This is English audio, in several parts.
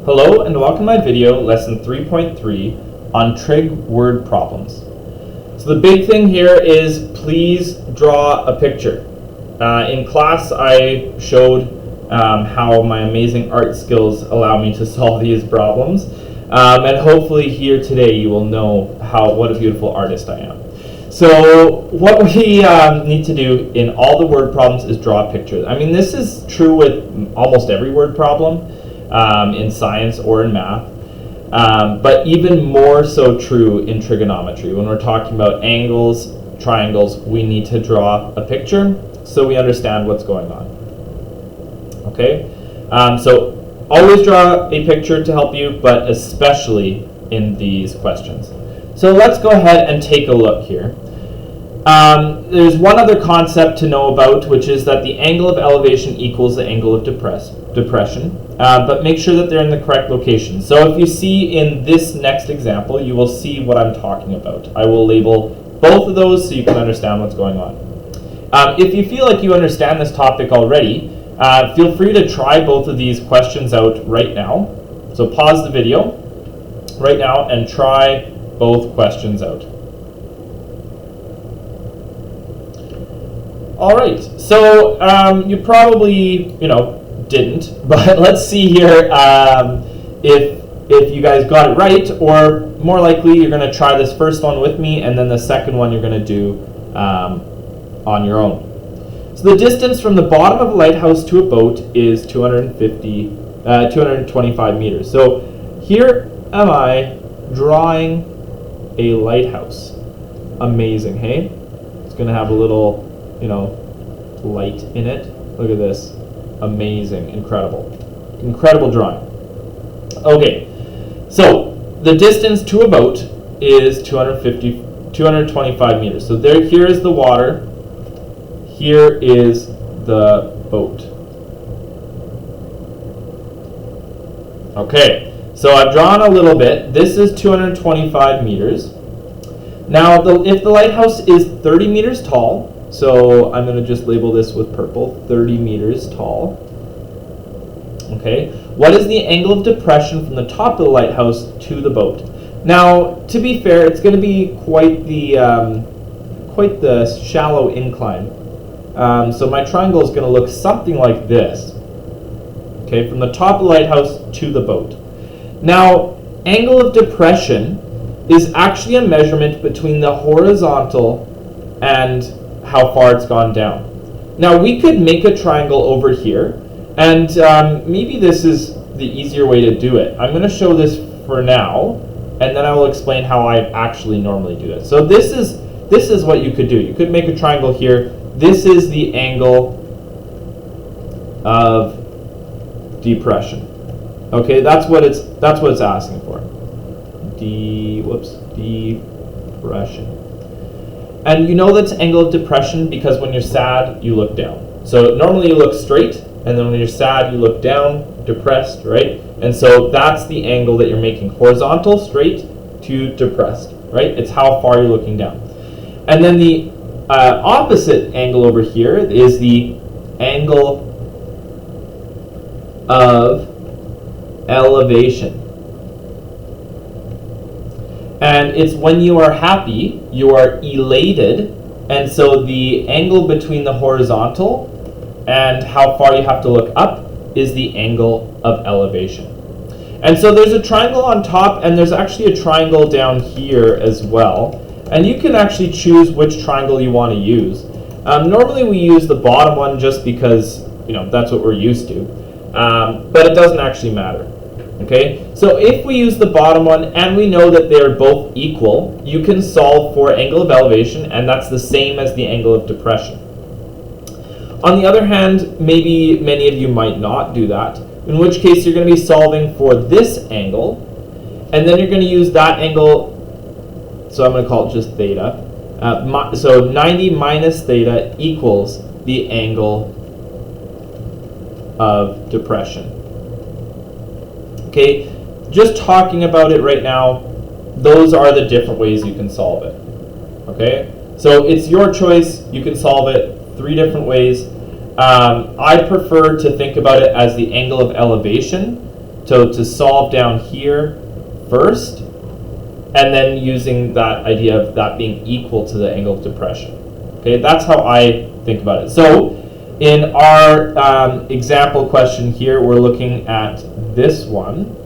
Hello and welcome to my video, lesson 3.3 on trig word problems. So the big thing here is please draw a picture. In class I showed how my amazing art skills allow me to solve these problems. And hopefully here today you will know what a beautiful artist I am. So what we need to do in all the word problems is draw a picture. I mean, this is true with almost every word problem in science or in math, but even more so true in trigonometry. When we're talking about angles, triangles, we need to draw a picture so we understand what's going on. Okay, so always draw a picture to help you, but especially in these questions. So let's go ahead and take a look here. There's one other concept to know about, which is that the angle of elevation equals the angle of depression, but make sure that they're in the correct location. So if you see in this next example, you will see what I'm talking about. I will label both of those so you can understand what's going on. If you feel like you understand this topic already, feel free to try both of these questions out right now. So pause the video right now and try both questions out. All right, so you probably, didn't, but let's see here if you guys got it right, or more likely you're going to try this first one with me, and then the second one you're going to do on your own. So the distance from the bottom of a lighthouse to a boat is 225 meters. So here am I drawing a lighthouse. Amazing, hey? It's going to have a little light in it. Look at this. Amazing, incredible drawing. Okay, so the distance to a boat is 225 meters. So here is the water, here is the boat. Okay, so I've drawn a little bit. This is 225 meters. Now, if the lighthouse is 30 meters tall, so I'm going to just label this with purple, 30 meters tall. Okay, what is the angle of depression from the top of the lighthouse to the boat? Now, to be fair, it's going to be quite the shallow incline. So my triangle is going to look something like this. Okay, from the top of the lighthouse to the boat. Now, angle of depression is actually a measurement between the horizontal and how far it's gone down. Now we could make a triangle over here, and maybe this is the easier way to do it. I'm going to show this for now, and then I will explain how I actually normally do it. So this is what you could do. You could make a triangle here. This is the angle of depression. Okay, that's what it's asking for. Depression. And you know that's angle of depression because when you're sad, you look down. So normally you look straight, and then when you're sad, you look down, depressed, right? And so that's the angle that you're making, horizontal, straight to depressed, right? It's how far you're looking down. And then the opposite angle over here is the angle of elevation. And it's when you are happy, you are elated, and so the angle between the horizontal and how far you have to look up is the angle of elevation. And so there's a triangle on top, and there's actually a triangle down here as well. And you can actually choose which triangle you want to use. Normally we use the bottom one just because that's what we're used to, but it doesn't actually matter. Okay, so if we use the bottom one and we know that they are both equal, you can solve for angle of elevation, and that's the same as the angle of depression. On the other hand, maybe many of you might not do that, in which case you're going to be solving for this angle, and then you're going to use that angle, so I'm going to call it just theta. So 90 minus theta equals the angle of depression. Okay, just talking about it right now, those are the different ways you can solve it. Okay, so it's your choice. You can solve it 3 different ways. I prefer to think about it as the angle of elevation So to solve down here first, and then using that idea of that being equal to the angle of depression. Okay, that's how I think about it. So in our example question here, we're looking at this one.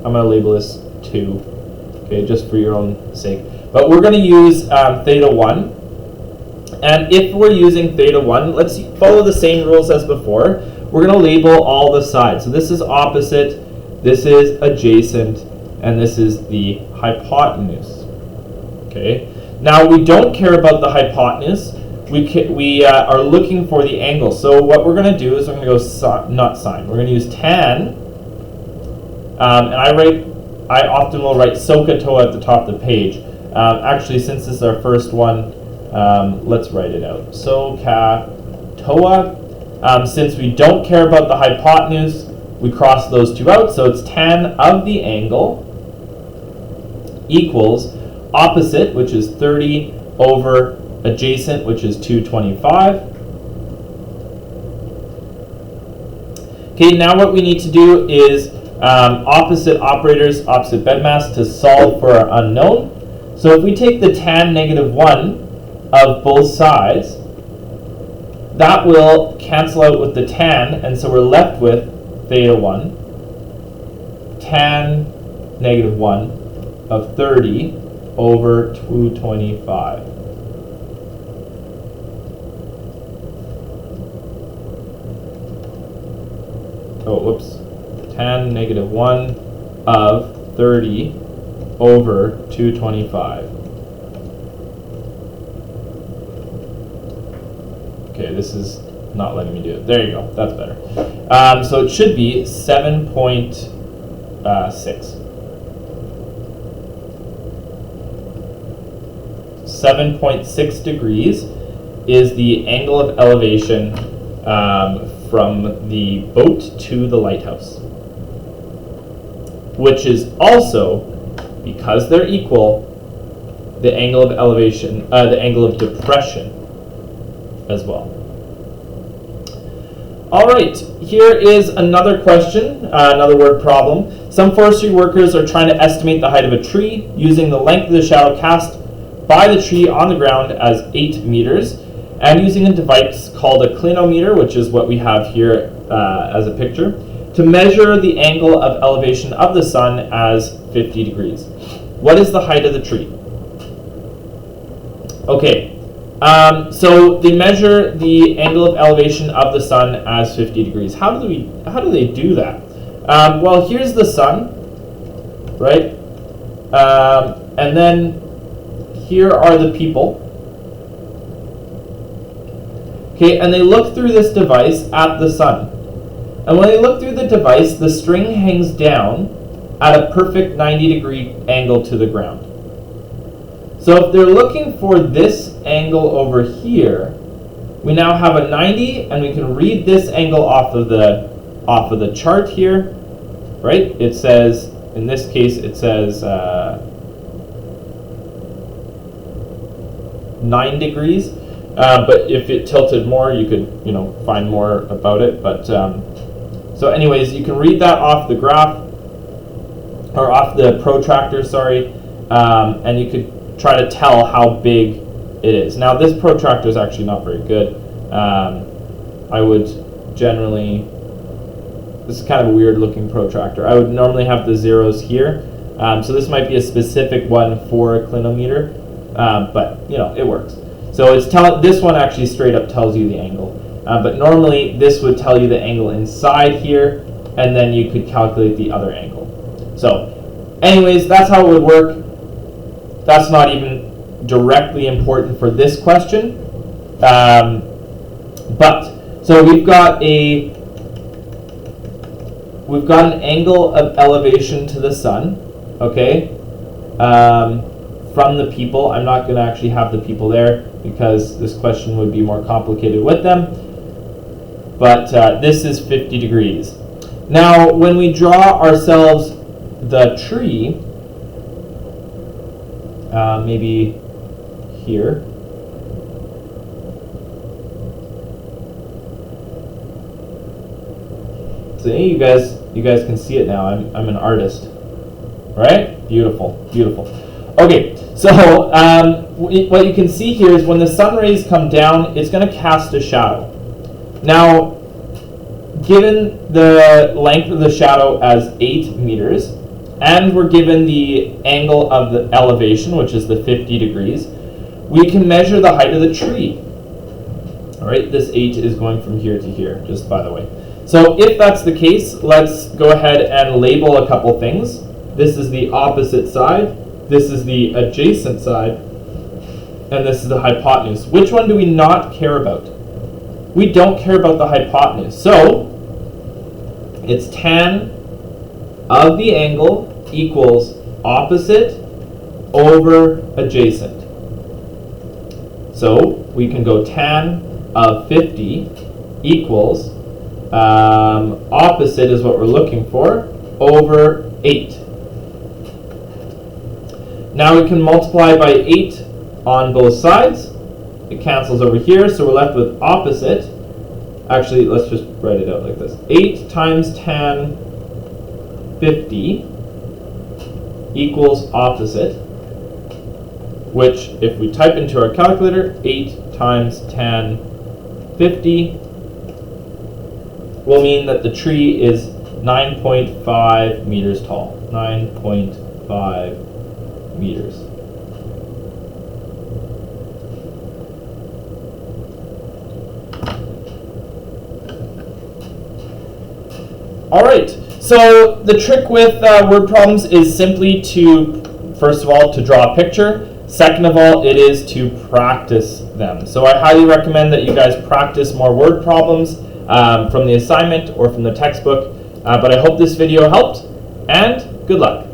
I'm going to label this 2, okay, just for your own sake. But we're going to use theta 1. And if we're using theta 1, let's follow the same rules as before. We're going to label all the sides. So this is opposite, this is adjacent, and this is the hypotenuse. Okay. Now we don't care about the hypotenuse. We are looking for the angle. So what we're going to do is we're going to go not sine. We're going to use tan. And I often will write SOHCAHTOA at the top of the page. Actually, since this is our first one, let's write it out. SOHCAHTOA. Since we don't care about the hypotenuse, we cross those two out. So it's tan of the angle equals opposite, which is 30, over adjacent, which is 225. Okay, now what we need to do is opposite operators, opposite bedmass to solve for our unknown. So if we take the tan -1 of both sides, that will cancel out with the tan, and so we're left with theta 1, tan -1 of 30 over 225. Oh, whoops. Tan -1 of 30 over 225. Okay, this is not letting me do it. There you go. That's better. So it should be 7.6. 7.6 degrees is the angle of elevation from the boat to the lighthouse, which is also, because they're equal, the angle of elevation, the angle of depression as well. All right, here is another question, another word problem. Some forestry workers are trying to estimate the height of a tree using the length of the shadow cast by the tree on the ground as 8 meters, and using a device called a clinometer, which is what we have here as a picture, to measure the angle of elevation of the sun as 50 degrees. What is the height of the tree? Okay, so they measure the angle of elevation of the sun as 50 degrees. How do they do that? Well, here's the sun, right? And then here are the people. Okay, and they look through this device at the sun. And when they look through the device, the string hangs down at a perfect 90-degree angle to the ground. So if they're looking for this angle over here, we now have a 90, and we can read this angle off of the chart here, right? It says, in this case, it says 9 degrees. But if it tilted more, you could, find more about it. But so anyways, you can read that off the graph, or off the protractor, sorry, and you could try to tell how big it is. Now, this protractor is actually not very good. I would generally, this is kind of a weird looking protractor. I would normally have the zeros here. So this might be a specific one for a clinometer, but it works. So this one actually straight up tells you the angle. But normally this would tell you the angle inside here, and then you could calculate the other angle. So anyways, that's how it would work. That's not even directly important for this question. But so we've got an angle of elevation to the sun, okay? From the people. I'm not going to actually have the people there because this question would be more complicated with them. But this is 50 degrees. Now, when we draw ourselves the tree, maybe here. So you guys can see it now. I'm an artist, right? Beautiful, beautiful. Okay, so what you can see here is when the sun rays come down, it's going to cast a shadow. Now, given the length of the shadow as 8 meters, and we're given the angle of the elevation, which is the 50 degrees, we can measure the height of the tree. All right, this 8 is going from here to here, just by the way. So if that's the case, let's go ahead and label a couple things. This is the opposite side, this is the adjacent side, and this is the hypotenuse. Which one do we not care about? We don't care about the hypotenuse. So it's tan of the angle equals opposite over adjacent. So we can go tan of 50 equals opposite is what we're looking for, over 8. Now we can multiply by 8 on both sides. It cancels over here, so we're left with opposite. Actually, let's just write it out like this. 8 times tan 50 equals opposite, which if we type into our calculator, 8 times tan 50 will mean that the tree is 9.5 meters tall. 9.5 meters. All right, so the trick with word problems is simply to, first of all, to draw a picture. Second of all, it is to practice them. So I highly recommend that you guys practice more word problems from the assignment or from the textbook. But I hope this video helped, and good luck.